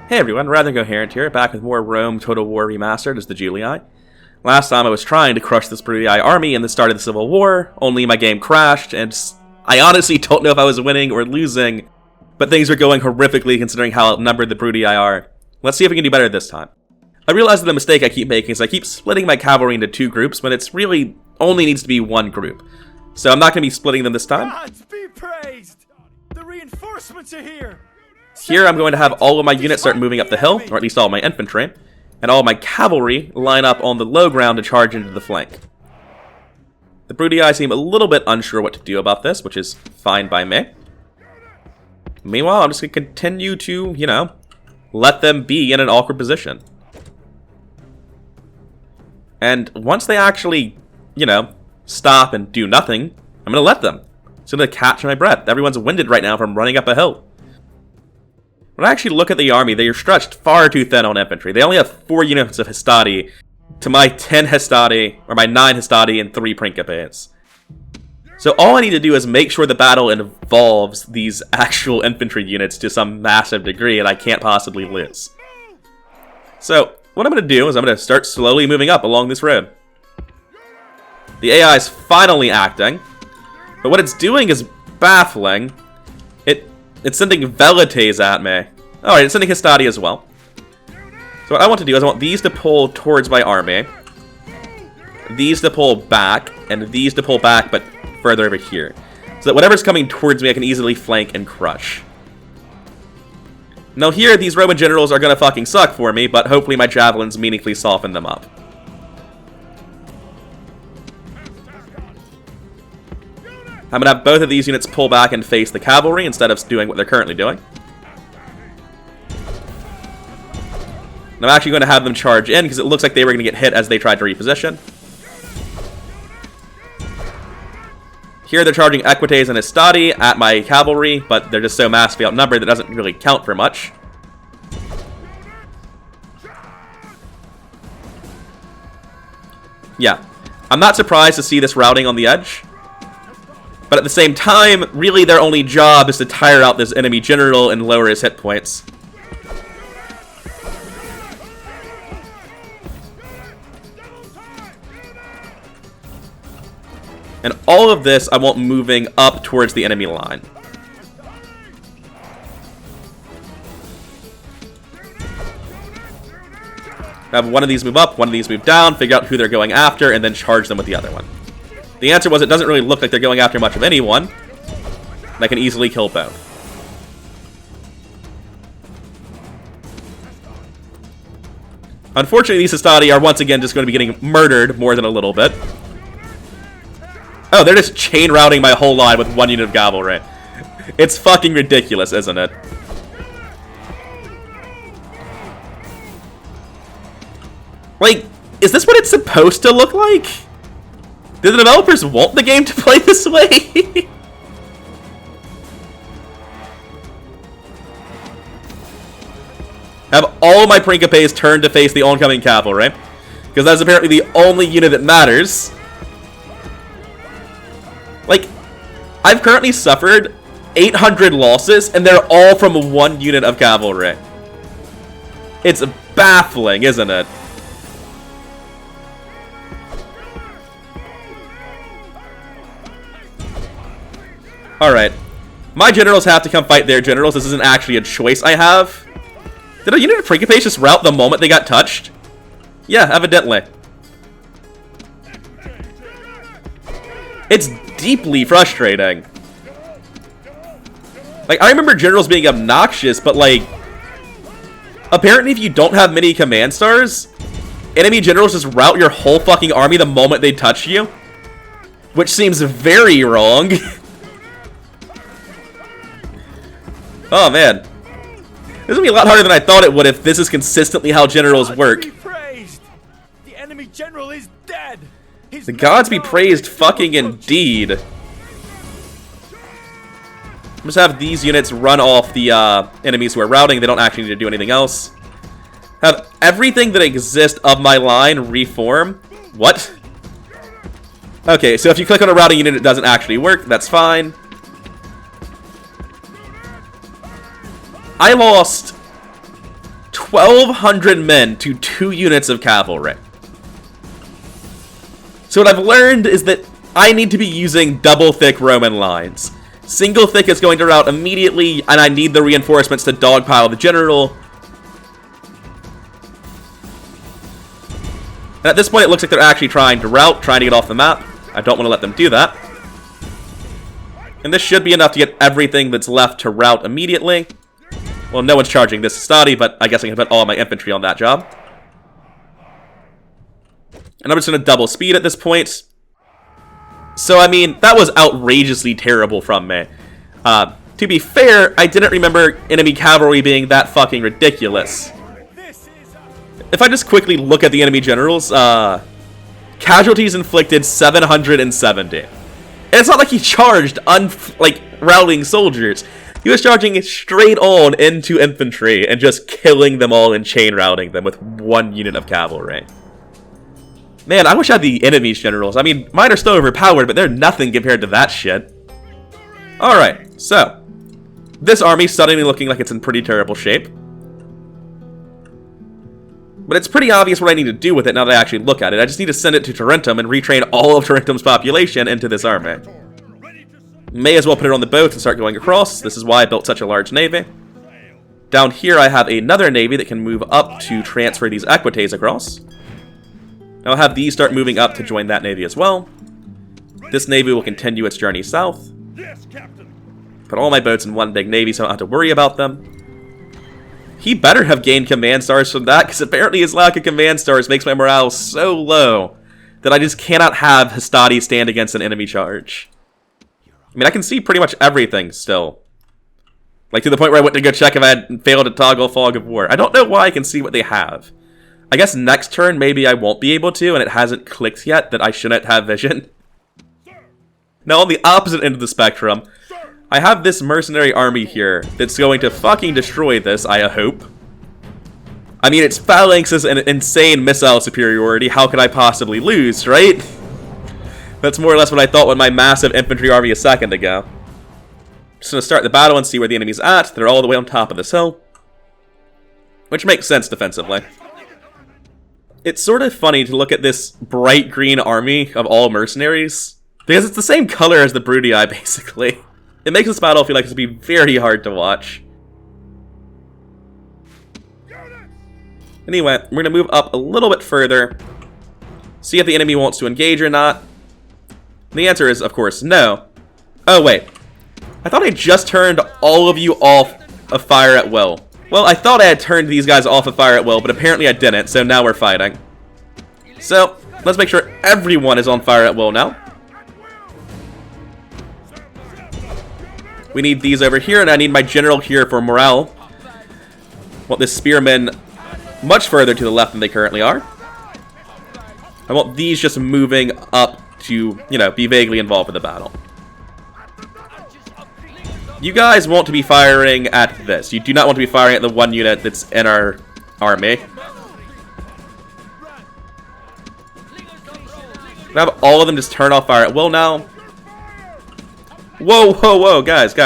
Hey everyone, rather Incoherent here, back with more Rome Total War Remastered as the Julii. Last time I was trying to crush this Julii army in the start of the Civil War, only my game crashed, and I honestly don't know if I was winning or losing, but things were going horrifically considering how outnumbered the Julii are. Let's see if we can do better this time. I realize that the mistake I keep making is I keep splitting my cavalry into two groups when it's really only needs to be one group. So I'm not going to be splitting them this time. Gods be praised! The reinforcements are here! Here I'm going to have all of my units start moving up the hill, or at least all of my infantry, and all of my cavalry line up on the low ground to charge into the flank. The Julii seem a little bit unsure what to do about this, which is fine by me. Meanwhile, I'm just going to continue to, let them be in an awkward position. And once they actually, stop and do nothing, I'm going to let them. It's going to catch my breath. Everyone's winded right now from running up a hill. When I actually look at the army, they are stretched far too thin on infantry. They only have 4 units of Hastati to my 10 Hastati, or my 9 Hastati and 3 Principes. So all I need to do is make sure the battle involves these actual infantry units to some massive degree, and I can't possibly lose. So what I'm going to do is I'm going to start slowly moving up along this road. The AI is finally acting, but what it's doing is baffling. It's sending Velites at me. Alright, it's sending Hastati as well. So what I want to do is I want these to pull towards my army. These to pull back, and these to pull back, but further over here. So that whatever's coming towards me, I can easily flank and crush. Now here, these Roman generals are gonna fucking suck for me, but hopefully my javelins meaningfully soften them up. I'm going to have both of these units pull back and face the cavalry instead of doing what they're currently doing. And I'm actually going to have them charge in because it looks like they were going to get hit as they tried to reposition. Here they're charging Equites and Hastati at my cavalry, but they're just so massively outnumbered that doesn't really count for much. Yeah, I'm not surprised to see this routing on the edge. But at the same time, really their only job is to tire out this enemy general and lower his hit points. And all of this I want moving up towards the enemy line. Have one of these move up, one of these move down, figure out who they're going after, and then charge them with the other one. The answer was it doesn't really look like they're going after much of anyone. And I can easily kill both. Unfortunately, these Hastati are once again just going to be getting murdered more than a little bit. Oh, they're just chain routing my whole line with 1 unit of cavalry. It's fucking ridiculous, isn't it? Like, is this what it's supposed to look like? Did the developers want the game to play this way? Have all my Principes turned to face the oncoming cavalry, because that's apparently the only unit that matters. Like, I've currently suffered 800 losses, and they're all from 1 unit of cavalry. It's baffling, isn't it? Alright. My generals have to come fight their generals. This isn't actually a choice I have. Did a unit of Principes just rout the moment they got touched? Yeah, evidently. It's deeply frustrating. Like, I remember generals being obnoxious, but like, apparently if you don't have many command stars, enemy generals just rout your whole fucking army the moment they touch you. Which seems very wrong. Oh man, this is gonna be a lot harder than I thought it would if this is consistently how generals work. The enemy general is dead. The gods be praised, fucking indeed. Just have these units run off the enemies who are routing. They don't actually need to do anything else. Have everything that exists of my line reform. What? Okay, so if you click on a routing unit, it doesn't actually work. That's fine. I lost 1,200 men to 2 units of cavalry. So what I've learned is that I need to be using double thick Roman lines. Single thick is going to rout immediately, and I need the reinforcements to dogpile the general. And at this point, it looks like they're actually trying to rout, trying to get off the map. I don't want to let them do that. And this should be enough to get everything that's left to rout immediately. Well, no one's charging this Stadi, but I guess I can put all my infantry on that job. And I'm just going to double speed at this point. So, I mean, that was outrageously terrible from me. To be fair, I didn't remember enemy cavalry being that fucking ridiculous. If I just quickly look at the enemy generals, casualties inflicted 770. And it's not like he charged routing soldiers. He was charging straight on into infantry and just killing them all and chain routing them with 1 unit of cavalry. Man, I wish I had the enemy's generals. I mean, mine are still overpowered, but they're nothing compared to that shit. Alright, so this army's suddenly looking like it's in pretty terrible shape. But it's pretty obvious what I need to do with it now that I actually look at it. I just need to send it to Tarentum and retrain all of Tarentum's population into this army. May as well put it on the boat and start going across. This is why I built such a large navy. Down here I have another navy that can move up to transfer these equites across. I'll have these start moving up to join that navy as well. This navy will continue its journey south. Put all my boats in one big navy so I don't have to worry about them. He better have gained command stars from that, because apparently his lack of command stars makes my morale so low that I just cannot have Hastati stand against an enemy charge. I mean, I can see pretty much everything still. Like, to the point where I went to go check if I had failed to toggle Fog of War. I don't know why I can see what they have. I guess next turn maybe I won't be able to, and it hasn't clicked yet that I shouldn't have vision. Now, on the opposite end of the spectrum, I have this mercenary army here that's going to fucking destroy this, I hope. I mean, its phalanx is an insane missile superiority. How could I possibly lose, right? That's more or less what I thought with my massive infantry army a second ago. Just gonna start the battle and see where the enemy's at. They're all the way on top of this hill. Which makes sense defensively. It's sort of funny to look at this bright green army of all mercenaries, because it's the same color as the Brudii, basically. It makes this battle feel like it's going to be very hard to watch. Anyway, we're going to move up a little bit further, see if the enemy wants to engage or not. And the answer is, of course, no. Oh, wait. I thought I just turned all of you off of fire at will. Well, I thought I had turned these guys off of fire at will, but apparently I didn't, so now we're fighting. So, let's make sure everyone is on fire at will now. We need these over here, and I need my general here for morale. I want this spearmen much further to the left than they currently are. I want these just moving up to, you know, be vaguely involved in the battle. You guys want to be firing at this. You do not want to be firing at the 1 unit that's in our army. I have all of them just turn off fire at will now. Whoa, whoa, whoa, guys.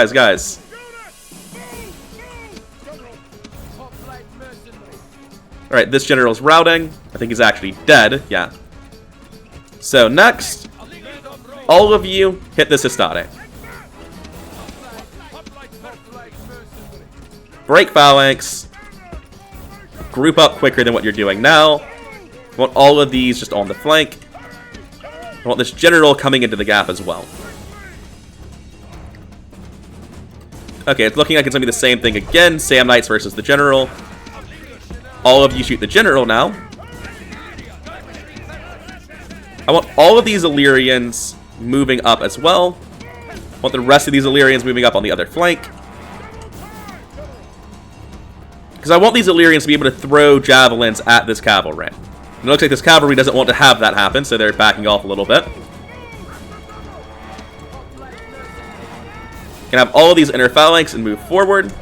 Alright, this general's routing. I think he's actually dead, yeah. So next, all of you hit this Hastati. Break phalanx. Group up quicker than what you're doing now. I want all of these just on the flank. I want this general coming into the gap as well. Okay, it's looking like it's going to be the same thing again. Sam Knights versus the general. All of you shoot the general now. I want all of these Illyrians moving up as well. I want the rest of these Illyrians moving up on the other flank. Because I want these Illyrians to be able to throw javelins at this cavalry. And it looks like this cavalry doesn't want to have that happen, so they're backing off a little bit. Can have all of these inner phalanx and move forward.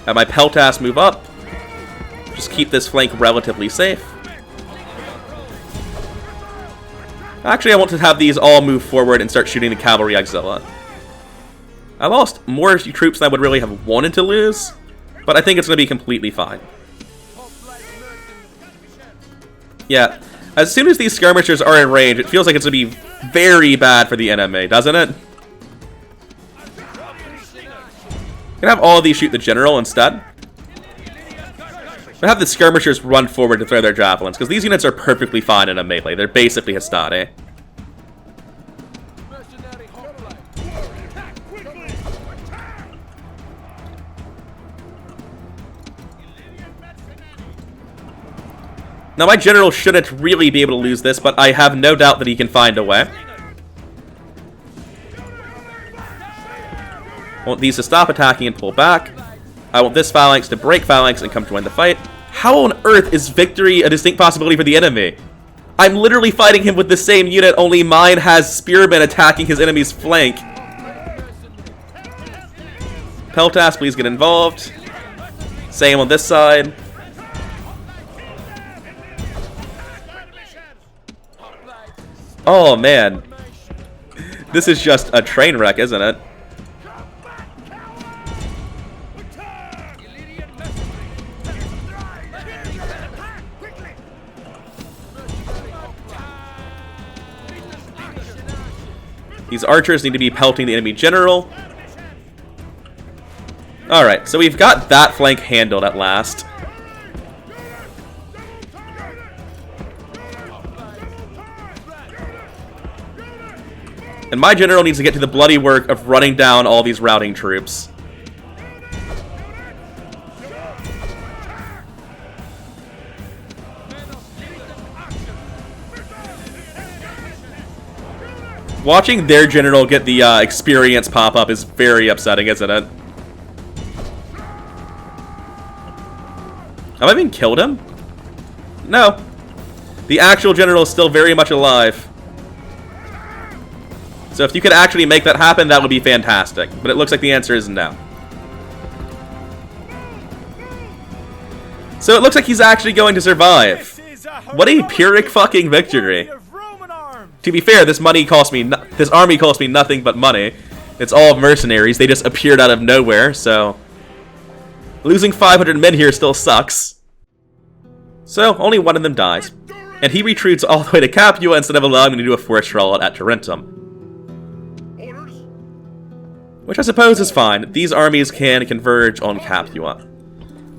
Have my Peltas move up. Just keep this flank relatively safe. Actually, I want to have these all move forward and start shooting the cavalry auxilia. I lost more troops than I would really have wanted to lose, but I think it's going to be completely fine. Yeah, as soon as these skirmishers are in range, it feels like it's going to be very bad for the enemy, doesn't it? I'm going to have all of these shoot the general instead. I'm going to have the skirmishers run forward to throw their javelins, because these units are perfectly fine in a melee. They're basically Hastati. Now, my general shouldn't really be able to lose this, but I have no doubt that he can find a way. I want these to stop attacking and pull back. I want this phalanx to break phalanx and come join the fight. How on earth is victory a distinct possibility for the enemy? I'm literally fighting him with the same unit, only mine has spearmen attacking his enemy's flank. Peltas, please get involved. Same on this side. Oh man. This is just a train wreck, isn't it? These archers need to be pelting the enemy general. Alright, so we've got that flank handled at last. And my general needs to get to the bloody work of running down all these routing troops. Watching their general get the experience pop up is very upsetting, isn't it? Have I even killed him? No. The actual general is still very much alive. So if you could actually make that happen, that would be fantastic. But it looks like the answer is no. So it looks like he's actually going to survive. What a Pyrrhic fucking victory. To be fair, this army cost me nothing but money. It's all mercenaries. They just appeared out of nowhere, so losing 500 men here still sucks. So only one of them dies, and he retreats all the way to Capua instead of allowing me to do a force trial at Tarentum, which I suppose is fine. These armies can converge on Capua,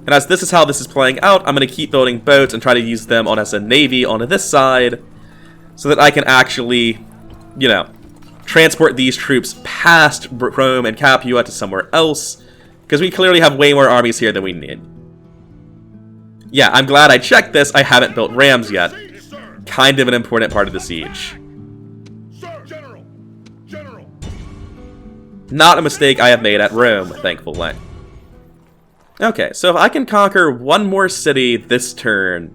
and as this is how this is playing out, I'm going to keep building boats and try to use them on as a navy on this side, so that I can actually, you know, transport these troops past Rome and Capua to somewhere else, because we clearly have way more armies here than we need. Yeah, I'm glad I checked this. I haven't built rams yet. Kind of an important part of the siege. Not a mistake I have made at Rome, thankfully. Okay, so if I can conquer one more city this turn,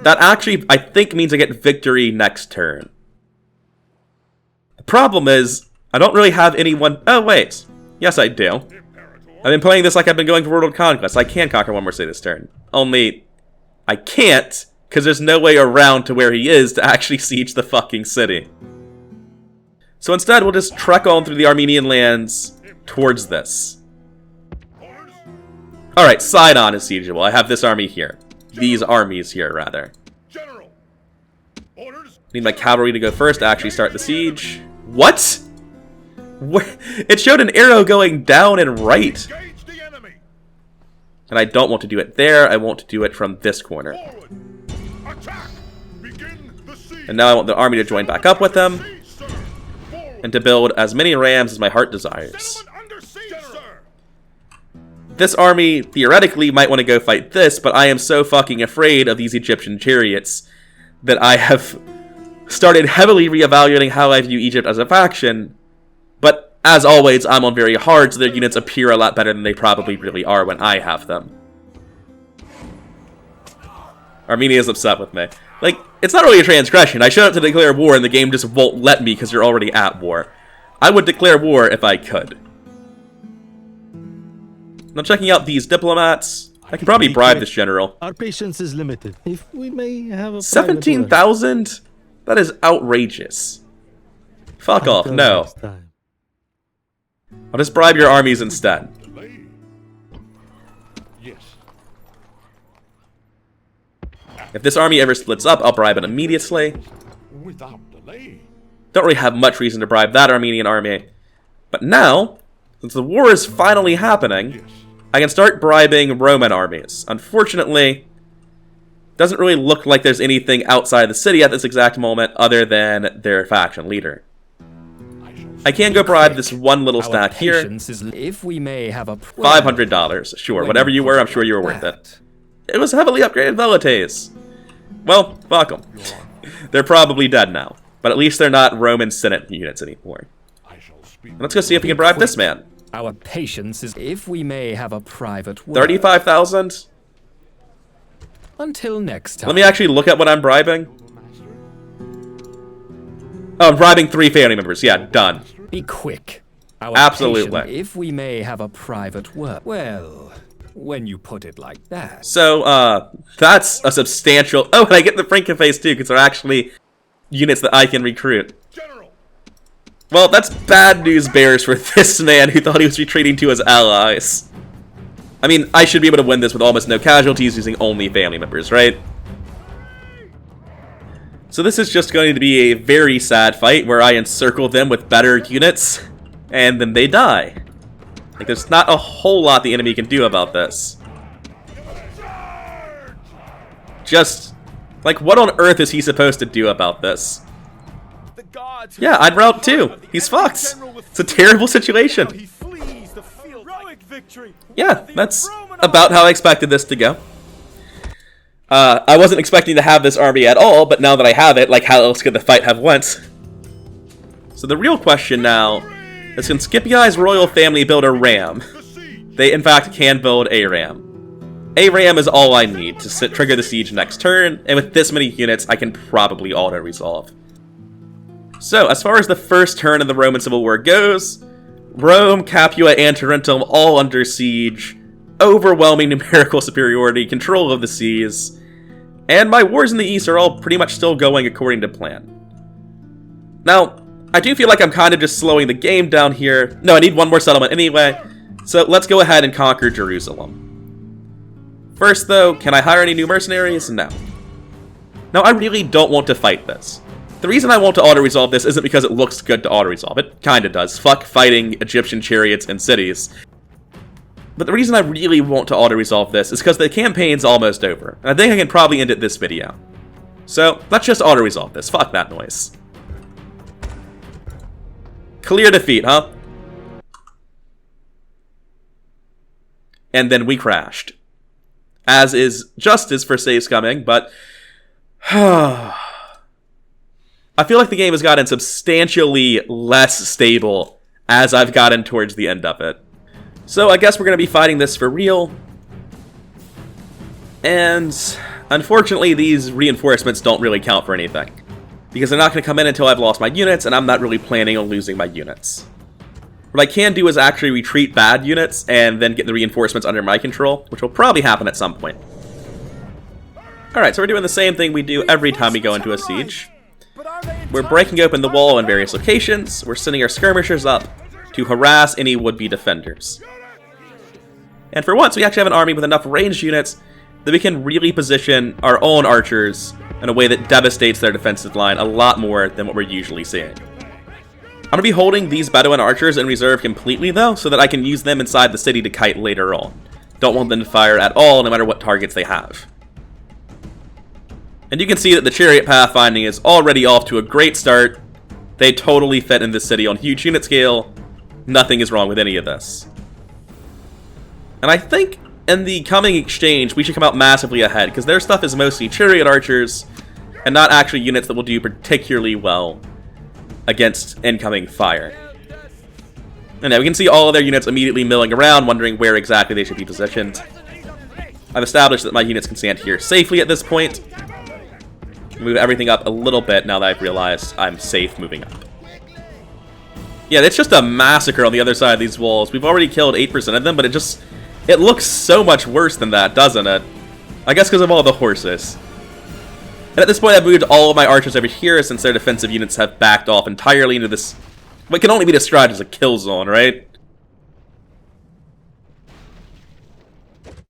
that actually, I think, means I get victory next turn. The problem is, I don't really have anyone... Oh, wait. Yes, I do. I've been playing this like I've been going for World Conquest. I can conquer one more city this turn. Only, I can't, because there's no way around to where he is to actually siege the fucking city. So instead, we'll just trek on through the Armenian lands towards this. Alright, Sidon is siegeable. I have this army here. These armies here, rather. Need my cavalry to go first to actually start the siege. What? It showed an arrow going down and right. And I don't want to do it there. I want to do it from this corner. And now I want the army to join back up with them, and to build as many rams as my heart desires. This army, theoretically, might want to go fight this, but I am so fucking afraid of these Egyptian chariots that I have started heavily reevaluating how I view Egypt as a faction. But, as always, I'm on very hard, so their units appear a lot better than they probably really are when I have them. Armenia is upset with me. Like, it's not really a transgression. I showed up to declare war and the game just won't let me because you're already at war. I would declare war if I could. Now checking out these diplomats, I can probably bribe this general. Our patience is limited. If we may have a 17,000? That is outrageous. Fuck off, no. I'll just bribe your armies instead. Yes. If this army ever splits up, I'll bribe it immediately. Without delay. Don't really have much reason to bribe that Armenian army. But now, since the war is finally happening, I can start bribing Roman armies. Unfortunately, doesn't really look like there's anything outside the city at this exact moment other than their faction leader. I can go bribe this one little stack here. If we may have a $500. Sure, whatever you were, I'm sure you were worth it. It was heavily upgraded Velites. Well, fuck them. They're probably dead now. But at least they're not Roman Senate units anymore. Let's go see if we can bribe this man. Our patience is if we may have a private word. 35,000? Until next time. Let me actually look at what I'm bribing. Oh, I'm bribing 3 family members. Yeah, done. Be quick. Our Absolutely. patient, if we may have a private word. Well, when you put it like that. So, that's a substantial... Oh, and I get the Frankenface too, because they're actually units that I can recruit. Well, that's bad news bears for this man who thought he was retreating to his allies. I mean, I should be able to win this with almost no casualties using only family members, right? So this is just going to be a very sad fight where I encircle them with better units, and then they die. Like, there's not a whole lot the enemy can do about this. Just, like, what on earth is he supposed to do about this? Yeah, I'd route too. He's fucked. It's a terrible situation. Yeah, that's about how I expected this to go. I wasn't expecting to have this army at all, but now that I have it, like, how else could the fight have went? So the real question now is, can Scipio's royal family build a ram? They, in fact, can build a ram. A ram is all I need to trigger the siege next turn, and with this many units, I can probably auto-resolve. So, as far as the first turn of the Roman Civil War goes, Rome, Capua, and Tarentum all under siege, overwhelming numerical superiority, control of the seas, and my wars in the east are all pretty much still going according to plan. Now, I do feel like I'm kind of just slowing the game down here. No, I need one more settlement anyway, so let's go ahead and conquer Jerusalem. First though, can I hire any new mercenaries? No. Now, I really don't want to fight this. The reason I want to auto-resolve this isn't because it looks good to auto-resolve. It kinda does. Fuck fighting Egyptian chariots and cities. But the reason I really want to auto-resolve this is because the campaign's almost over. And I think I can probably end it this video. So, let's just auto-resolve this. Fuck that noise. Clear defeat, huh? And then we crashed. As is justice for saves coming, but... I feel like the game has gotten substantially less stable as I've gotten towards the end of it. So I guess we're going to be fighting this for real. And unfortunately, these reinforcements don't really count for anything, because they're not going to come in until I've lost my units, and I'm not really planning on losing my units. What I can do is actually retreat bad units and then get the reinforcements under my control, which will probably happen at some point. Alright, so we're doing the same thing we do every time we go into a siege. We're breaking open the wall in various locations. We're sending our skirmishers up to harass any would-be defenders. And for once, we actually have an army with enough ranged units that we can really position our own archers in a way that devastates their defensive line a lot more than what we're usually seeing. I'm going to be holding these Bedouin archers in reserve completely, though, so that I can use them inside the city to kite later on. Don't want them to fire at all, no matter what targets they have. And you can see that the chariot pathfinding is already off to a great start. They totally fit in this city on huge unit scale. Nothing is wrong with any of this. And I think in the coming exchange, we should come out massively ahead, because their stuff is mostly chariot archers, and not actually units that will do particularly well against incoming fire. And now we can see all of their units immediately milling around, wondering where exactly they should be positioned. I've established that my units can stand here safely at this point. Move everything up a little bit now that I've realized I'm safe moving up. Yeah, it's just a massacre on the other side of these walls. We've already killed 8% of them, but it looks so much worse than that, doesn't it? I guess because of all the horses. And at this point, I've moved all of my archers over here since their defensive units have backed off entirely into this, what can only be described as a kill zone, right?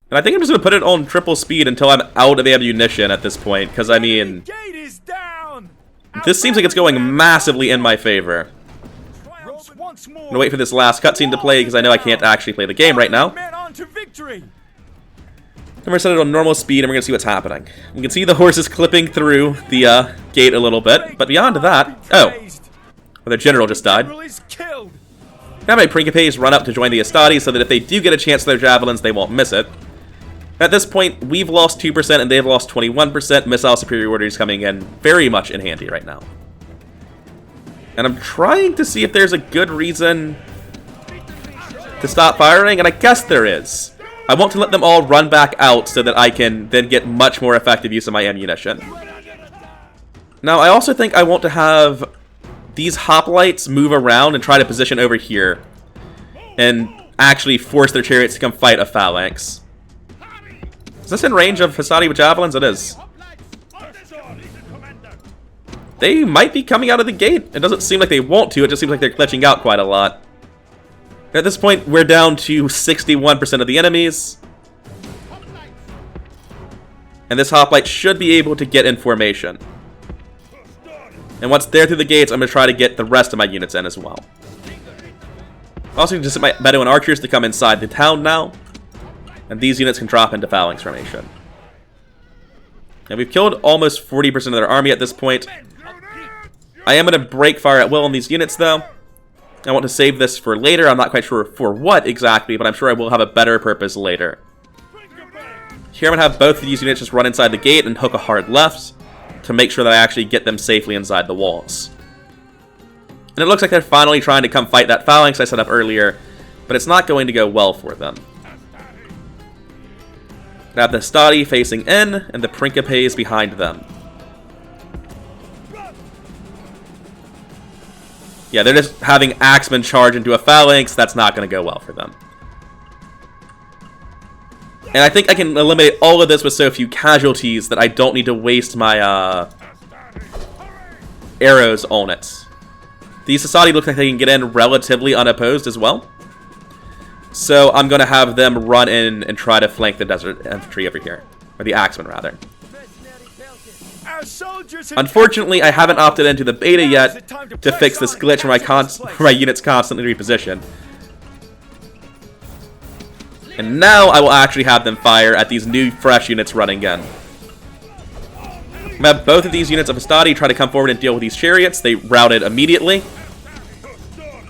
And I think I'm just going to put it on triple speed until I'm out of ammunition at this point, because, I mean, Gate is down. this seems like it's going massively in my favor. Triumphs once more. I'm going to wait for this last cutscene to play, because I know I can't actually play the game right now. Men on to victory. I'm going to set it on normal speed, and we're going to see what's happening. You can see the horses clipping through the gate a little bit, but beyond that... Oh, well, the general just died. General is killed. Now my Principes run up to join the Astati so that if they do get a chance to their javelins, they won't miss it. At this point, we've lost 2% and they've lost 21%. Missile superiority is coming in very much in handy right now. And I'm trying to see if there's a good reason to stop firing, and I guess there is. I want to let them all run back out so that I can then get much more effective use of my ammunition. Now, I also think I want to have these hoplites move around and try to position over here and actually force their chariots to come fight a phalanx. Is this in range of Hastati with javelins? It is. They might be coming out of the gate. It doesn't seem like they want to. It just seems like they're glitching out quite a lot. At this point, we're down to 61% of the enemies. And this hoplite should be able to get in formation. And once they're through the gates, I'm going to try to get the rest of my units in as well. Also, just set my Bedouin archers to come inside the town now. And these units can drop into phalanx formation. And we've killed almost 40% of their army at this point. I am going to break fire at will on these units, though. I want to save this for later. I'm not quite sure for what exactly, but I'm sure I will have a better purpose later. Here I'm going to have both of these units just run inside the gate and hook a hard left to make sure that I actually get them safely inside the walls. And it looks like they're finally trying to come fight that phalanx I set up earlier, but it's not going to go well for them. I have the Stadi facing in, and the Principes behind them. Yeah, they're just having axemen charge into a phalanx. That's not going to go well for them. And I think I can eliminate all of this with so few casualties that I don't need to waste my arrows on it. These Society look like they can get in relatively unopposed as well. So I'm going to have them run in and try to flank the desert infantry over here. Or the axemen, rather. Unfortunately, I haven't opted into the beta yet to fix this glitch where my units constantly reposition. And now I will actually have them fire at these new, fresh units running in. I'm going to have both of these units of Hastati try to come forward and deal with these chariots. They routed immediately.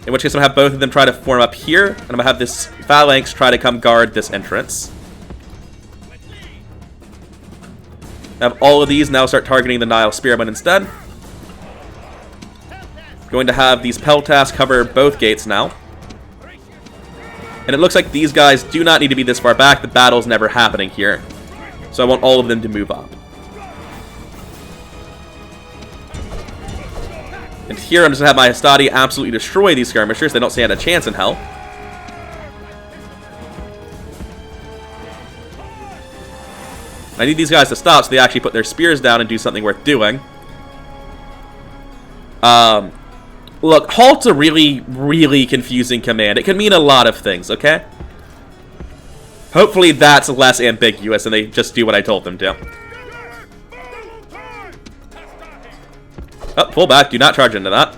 In which case I'm going to have both of them try to form up here. And I'm going to have this phalanx try to come guard this entrance. I have all of these now start targeting the Nile Spearmen instead. Going to have these Peltas cover both gates now. And it looks like these guys do not need to be this far back. The battle's never happening here. So I want all of them to move up. And here I'm just going to have my Hastati absolutely destroy these skirmishers. They don't stand a chance in hell. I need these guys to stop so they actually put their spears down and do something worth doing. Look, halt's a really, really confusing command. It can mean a lot of things, okay? Hopefully that's less ambiguous and they just do what I told them to. Oh, pull back. Do not charge into that.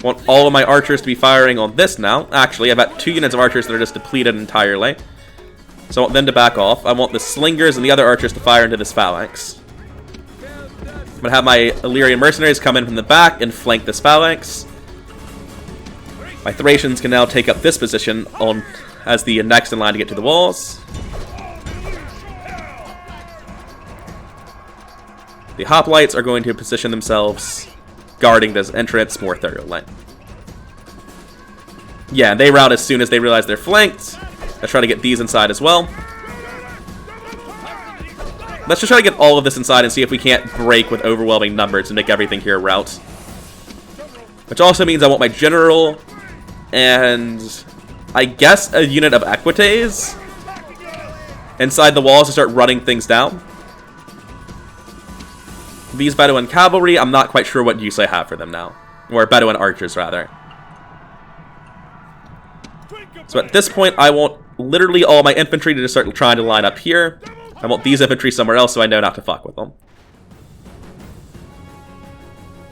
Want all of my archers to be firing on this now. Actually, I've got 2 units of archers that are just depleted entirely. So I want them to back off. I want the slingers and the other archers to fire into this phalanx. I'm going to have my Illyrian mercenaries come in from the back and flank this phalanx. My Thracians can now take up this position on as the next in line to get to the walls. The hoplites are going to position themselves guarding this entrance more thoroughly. Yeah, they rout as soon as they realize they're flanked. Let's try to get these inside as well. Let's just try to get all of this inside and see if we can't break with overwhelming numbers and make everything here rout. Which also means I want my general and I guess a unit of equites inside the walls to start running things down. These Bedouin cavalry, I'm not quite sure what use I have for them now. Or Bedouin archers, rather. So at this point, I want literally all my infantry to just start trying to line up here. I want these infantry somewhere else so I know not to fuck with them.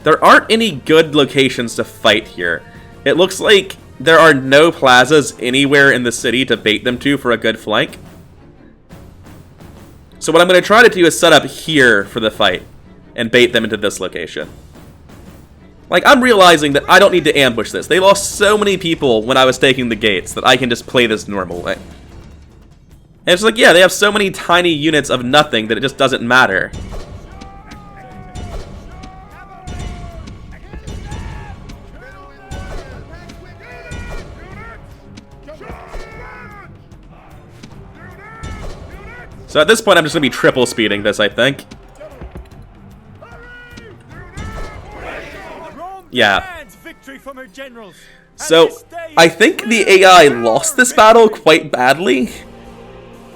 There aren't any good locations to fight here. It looks like there are no plazas anywhere in the city to bait them to for a good flank. So what I'm going to try to do is set up here for the fight and bait them into this location. Like, I'm realizing that I don't need to ambush this. They lost so many people when I was taking the gates that I can just play this normally. And it's like, yeah, they have so many tiny units of nothing that it just doesn't matter. So at this point, I'm just going to be triple speeding this, I think. Yeah. So, I think the AI lost this battle quite badly.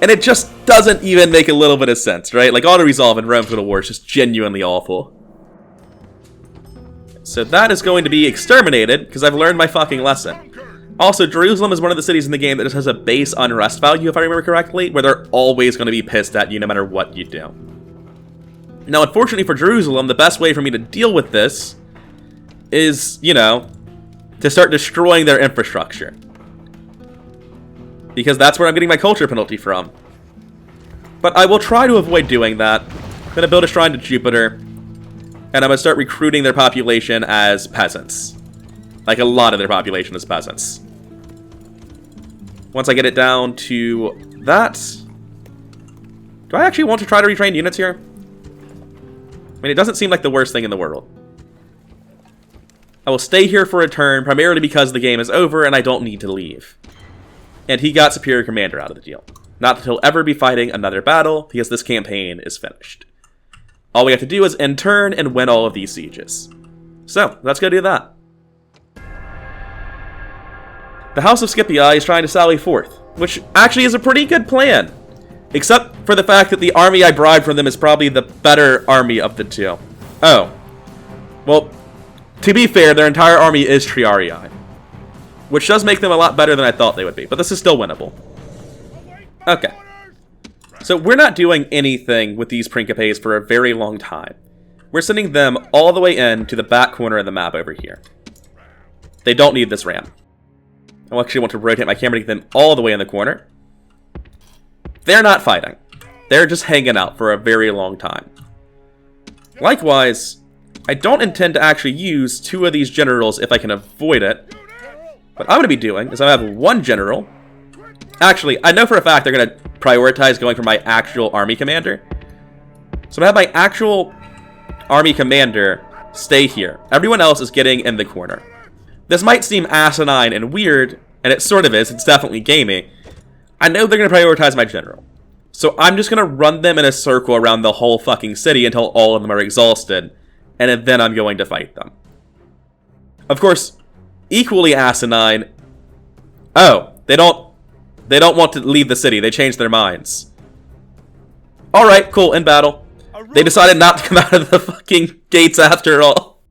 And it just doesn't even make a little bit of sense, right? Like, auto-resolve in Rome Total War is just genuinely awful. So that is going to be exterminated, because I've learned my fucking lesson. Also, Jerusalem is one of the cities in the game that just has a base unrest value, if I remember correctly, where they're always going to be pissed at you no matter what you do. Now, unfortunately for Jerusalem, the best way for me to deal with this is, you know, to start destroying their infrastructure. Because that's where I'm getting my culture penalty from. But I will try to avoid doing that. I'm going to build a shrine to Jupiter, and I'm going to start recruiting their population as peasants. Like, a lot of their population is peasants. Once I get it down to that... Do I actually want to try to retrain units here? I mean, it doesn't seem like the worst thing in the world. I will stay here for a turn, primarily because the game is over and I don't need to leave. And he got Superior Commander out of the deal. Not that he'll ever be fighting another battle, because this campaign is finished. All we have to do is end turn and win all of these sieges. So, let's go do that. The House of Scipii is trying to sally forth, which actually is a pretty good plan. Except for the fact that the army I bribed from them is probably the better army of the two. Oh. Well, to be fair, their entire army is Triarii, which does make them a lot better than I thought they would be, but this is still winnable. Okay. So we're not doing anything with these Principes for a very long time. We're sending them all the way in to the back corner of the map over here. They don't need this ram. I actually want to rotate my camera to get them all the way in the corner. They're not fighting. They're just hanging out for a very long time. Likewise, I don't intend to actually use two of these generals if I can avoid it. What I'm going to be doing is I have one general. Actually, I know for a fact they're going to prioritize going for my actual army commander. So I'm going to have my actual army commander stay here. Everyone else is getting in the corner. This might seem asinine and weird, and it sort of is. It's definitely gamey. I know they're going to prioritize my general. So I'm just going to run them in a circle around the whole fucking city until all of them are exhausted. And then I'm going to fight them. Of course, equally asinine... Oh, they don't want to leave the city. They changed their minds. Alright, cool, in battle. They decided not to come out of the fucking gates after all.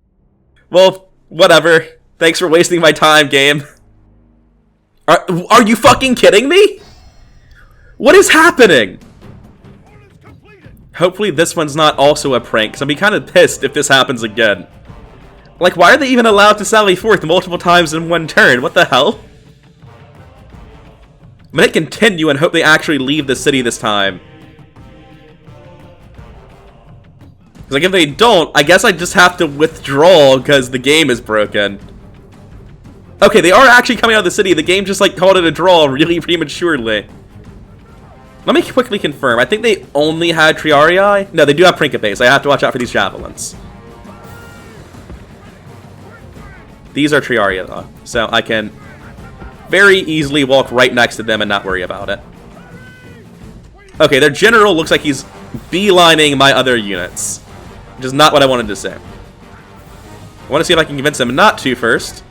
Well, whatever. Thanks for wasting my time, game. Are you fucking kidding me? What is happening? Hopefully this one's not also a prank, because I'd be kind of pissed if this happens again. Like, why are they even allowed to sally forth multiple times in one turn? What the hell? I'm gonna continue and hope they actually leave the city this time. Because, like, if they don't, I guess I just have to withdraw because the game is broken. Okay, they are actually coming out of the city. The game just, like, called it a draw really prematurely. Let me quickly confirm. I think they only had Triarii. No, they do have Principes. I have to watch out for these javelins. These are Triarii, though. So I can very easily walk right next to them and not worry about it. Okay, their general looks like he's beelining my other units. Which is not what I wanted to say. I want to see if I can convince him not to first.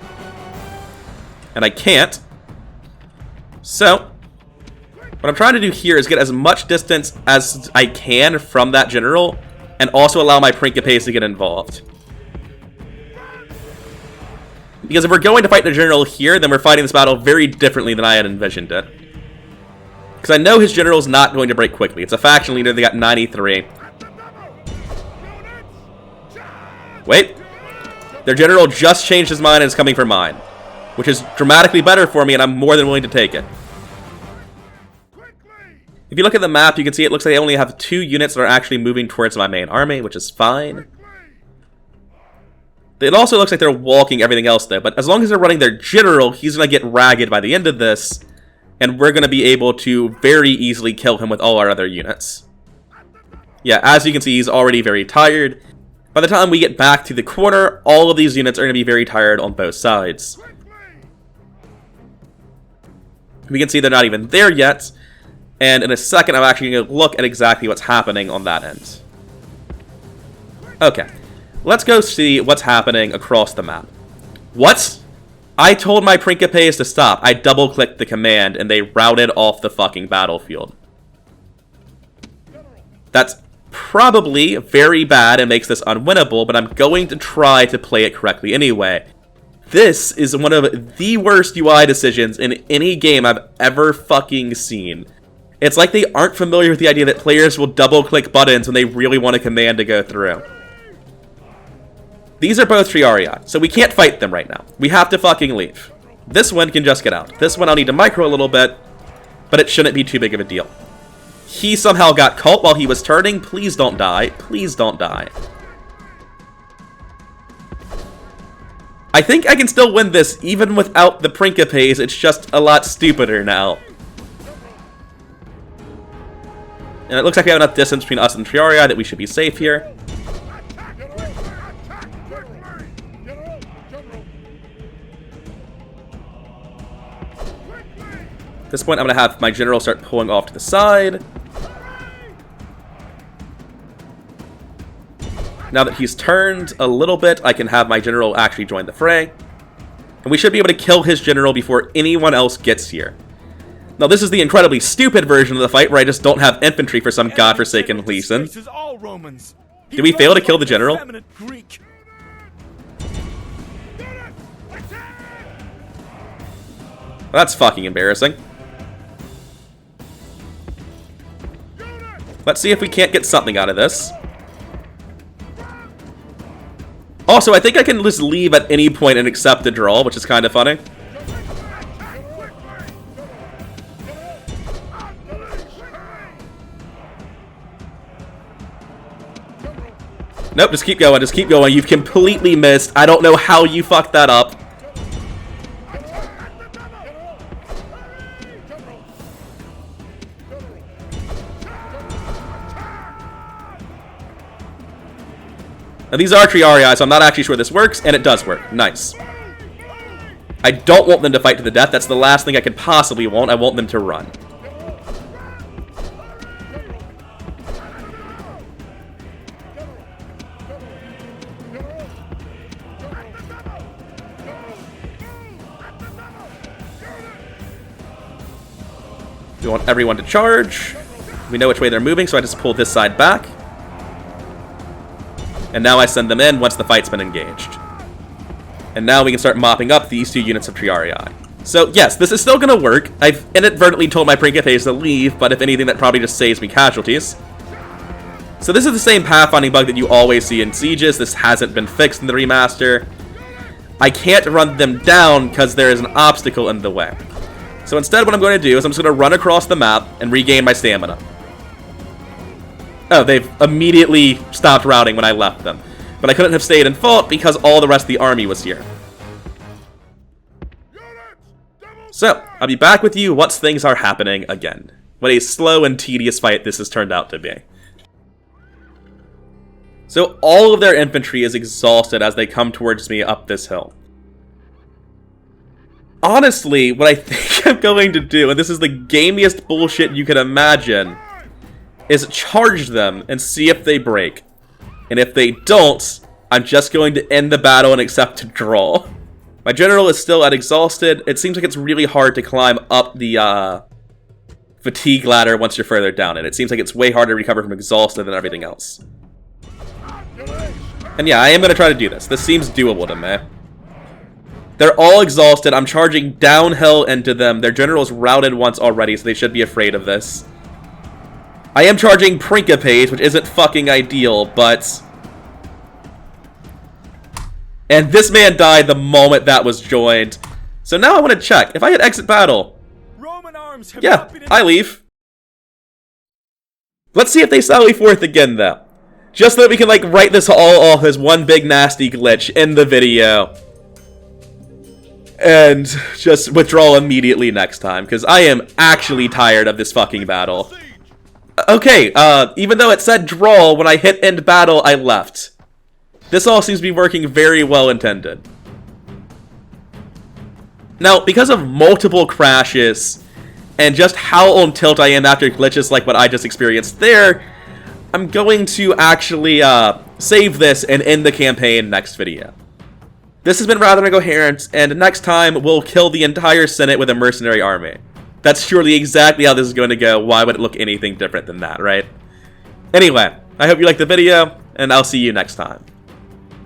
And I can't. So, what I'm trying to do here is get as much distance as I can from that general, and also allow my Principes to get involved. Because if we're going to fight the general here, then we're fighting this battle very differently than I had envisioned it. Because I know his general's not going to break quickly. It's a faction leader, they got 93. Wait. Their general just changed his mind and is coming for mine. Which is dramatically better for me, and I'm more than willing to take it. If you look at the map, you can see it looks like I only have 2 units that are actually moving towards my main army, which is fine. It also looks like they're walking everything else, though. But as long as they're running their general, he's going to get ragged by the end of this. And we're going to be able to very easily kill him with all our other units. Yeah, as you can see, he's already very tired. By the time we get back to the corner, all of these units are going to be very tired on both sides. We can see they're not even there yet. And in a second, I'm actually going to look at exactly what's happening on that end. Okay. Let's go see what's happening across the map. What? I told my Principes to stop. I double-clicked the command, and they routed off the fucking battlefield. That's probably very bad and makes this unwinnable, but I'm going to try to play it correctly anyway. This is one of the worst UI decisions in any game I've ever fucking seen. It's like they aren't familiar with the idea that players will double-click buttons when they really want a command to go through. These are both Triarii, so we can't fight them right now. We have to fucking leave. This one can just get out. This one I'll need to micro a little bit, but it shouldn't be too big of a deal. He somehow got caught while he was turning. Please don't die. Please don't die. I think I can still win this even without the Principes. It's just a lot stupider now. And it looks like we have enough distance between us and Triarii that we should be safe here. At this point, I'm going to have my general start pulling off to the side. Now that he's turned a little bit, I can have my general actually join the fray. And we should be able to kill his general before anyone else gets here. Now, this is the incredibly stupid version of the fight where I just don't have infantry for some godforsaken reason. Did we fail to kill the general? That's fucking embarrassing. Let's see if we can't get something out of this. Also, I think I can just leave at any point and accept the draw, which is kind of funny. Nope, just keep going, just keep going. You've completely missed. I don't know how you fucked that up. Now, these are Triarii, so I'm not actually sure this works, and it does work. Nice. I don't want them to fight to the death. That's the last thing I could possibly want. I want them to run. We want everyone to charge. We know which way they're moving, so I just pull this side back. And now I send them in once the fight's been engaged. And now we can start mopping up these 2 units of Triarii. So, yes, this is still going to work. I've inadvertently told my Principes to leave, but if anything, that probably just saves me casualties. So this is the same pathfinding bug that you always see in Sieges. This hasn't been fixed in the remaster. I can't run them down because there is an obstacle in the way. So instead, what I'm going to do is I'm just going to run across the map and regain my stamina. Oh, they've immediately stopped routing when I left them. But I couldn't have stayed and fought because all the rest of the army was here. So, I'll be back with you once things are happening again. What a slow and tedious fight this has turned out to be. So, all of their infantry is exhausted as they come towards me up this hill. Honestly, what I think I'm going to do, and this is the gamiest bullshit you can imagine, is charge them and see if they break. And if they don't, I'm just going to end the battle and accept a draw. My general is still at exhausted. It seems like it's really hard to climb up the fatigue ladder once you're further down it. It seems like it's way harder to recover from exhausted than everything else. And yeah, I am going to try to do this. This seems doable to me. They're all exhausted. I'm charging downhill into them. Their general's routed once already, so they should be afraid of this. I am charging Principate, which isn't fucking ideal, but... And this man died the moment that was joined. So now I want to check. If I hit exit battle... Roman arms have Yeah, not been I leave. Let's see if they sally forth again, though. Just so that we can, like, write this all off as one big nasty glitch in the video. And just withdraw immediately next time, because I am actually tired of this fucking battle. Okay, even though it said draw, when I hit end battle, I left. This all seems to be working very well intended. Now, because of multiple crashes, and just how on tilt I am after glitches like what I just experienced there, I'm going to actually save this and end the campaign next video. This has been rather Incoherent, and next time we'll kill the entire Senate with a mercenary army. That's surely exactly how this is going to go. Why would it look anything different than that, right? Anyway, I hope you liked the video, and I'll see you next time.